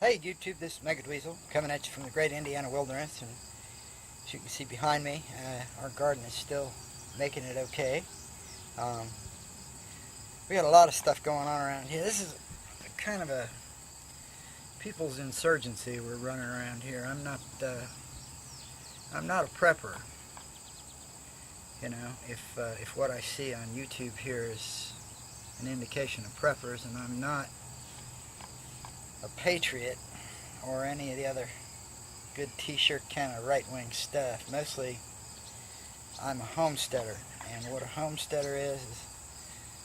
Hey YouTube, this is Megadweasel coming at you from the great Indiana wilderness, and as you can see behind me, our garden is still making it okay. Um, we got a lot of stuff going on around here. This is kind of a people's insurgency we're running around here. I'm not a prepper. You know, if what I see on YouTube here is an indication of preppers, and I'm not a patriot or any of the other good t-shirt kind of right-wing stuff. Mostly I'm a homesteader, and what a homesteader is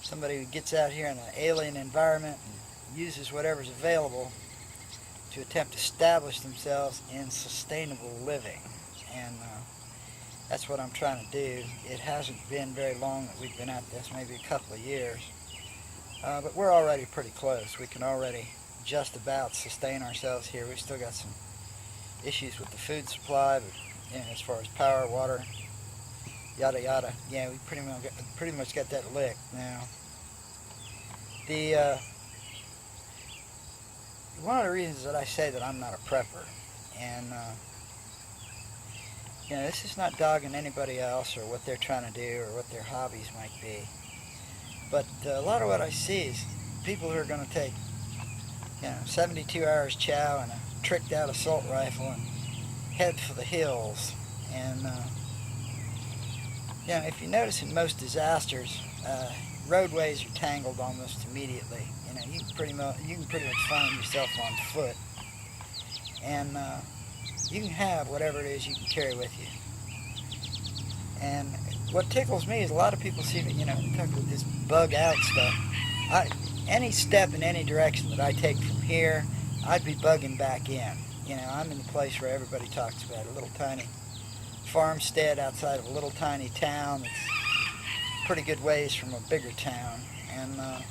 somebody who gets out here in an alien environment and uses whatever's available to attempt to establish themselves in sustainable living. And that's what I'm trying to do. It hasn't been very long that we've been at this, maybe a couple of years, but we're already pretty close. We can already just about sustain ourselves here. We've still got some issues with the food supply, but you know, as far as power, water, yada yada, yeah, we pretty much got that licked now. One of the reasons that I say that I'm not a prepper, and you know, this is not dogging anybody else or what they're trying to do or what their hobbies might be, but a lot of what I see is people who are going to take 72 hours chow and a tricked out assault rifle and head for the hills. And if you notice, in most disasters, roadways are tangled almost immediately. You know, you can pretty much find yourself on foot, and you can have whatever it is you can carry with you. And what tickles me is a lot of people seem to, talk about this bug out stuff. Any step in any direction that I take from here, I'd be bugging back in. You know, I'm in the place where everybody talks about, a little tiny farmstead outside of a little tiny town that's pretty good ways from a bigger town. And I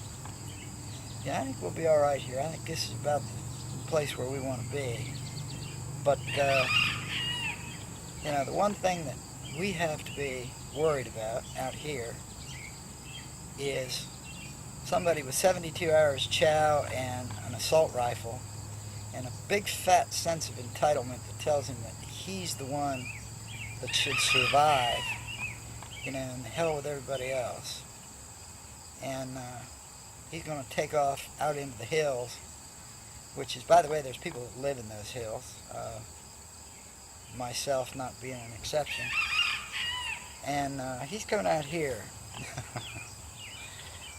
think we'll be all right here. I think this is about the place where we want to be. But the one thing that we have to be worried about out here is somebody with 72 hours chow and an assault rifle and a big fat sense of entitlement that tells him that he's the one that should survive, and the hell with everybody else. And he's going to take off out into the hills, which is, by the way, there's people that live in those hills, myself not being an exception. And he's coming out here.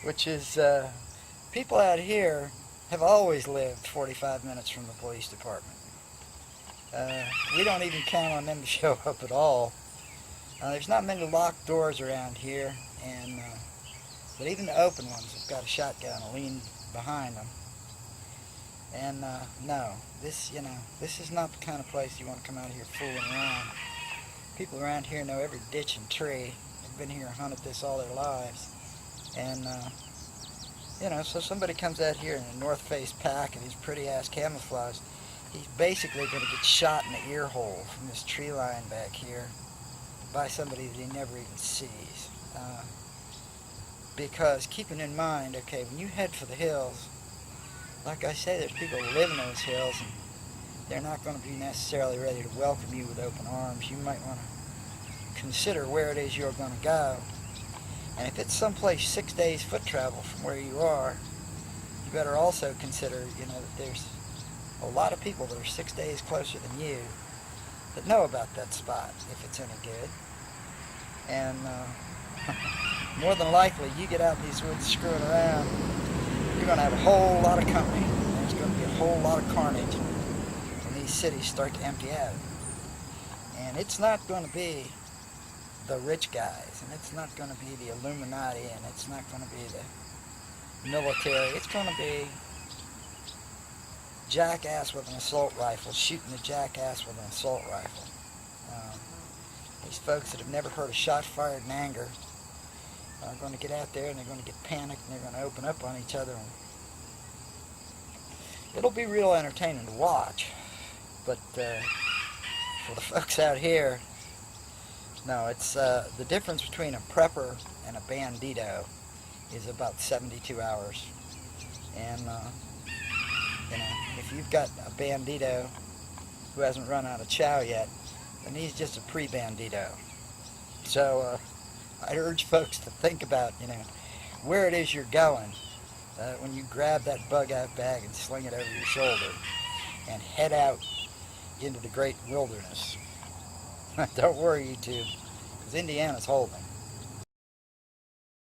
Which is, people out here have always lived 45 minutes from the police department. We don't even count on them to show up at all. There's not many locked doors around here, but even the open ones have got a shotgun leaned behind them. And no, this is not the kind of place you want to come out here fooling around. People around here know every ditch and tree. They've been here and hunted this all their lives. And, so somebody comes out here in a North Face pack and he's pretty-ass camouflage, he's basically going to get shot in the ear hole from this tree line back here by somebody that he never even sees. Because keeping in mind, okay, when you head for the hills, like I say, there's people who live in those hills, and they're not going to be necessarily ready to welcome you with open arms. You might want to consider where it is you're going to go. And if it's someplace 6 days foot travel from where you are, you better also consider, that there's a lot of people that are 6 days closer than you that know about that spot, if it's any good. And more than likely, you get out in these woods screwing around, you're going to have a whole lot of company. There's going to be a whole lot of carnage when these cities start to empty out. And it's not going to be the rich guys, and it's not going to be the Illuminati, and it's not going to be the military. It's going to be jackass with an assault rifle shooting a jackass with an assault rifle. These folks that have never heard a shot fired in anger are going to get out there, and they're going to get panicked, and they're going to open up on each other. And it'll be real entertaining to watch, but for the folks out here, no, it's the difference between a prepper and a bandito is about 72 hours. And if if you've got a bandito who hasn't run out of chow yet, then he's just a pre-bandito. So I'd urge folks to think about, where it is you're going when you grab that bug out bag and sling it over your shoulder and head out into the great wilderness. Don't worry, YouTube, because Indiana's holding.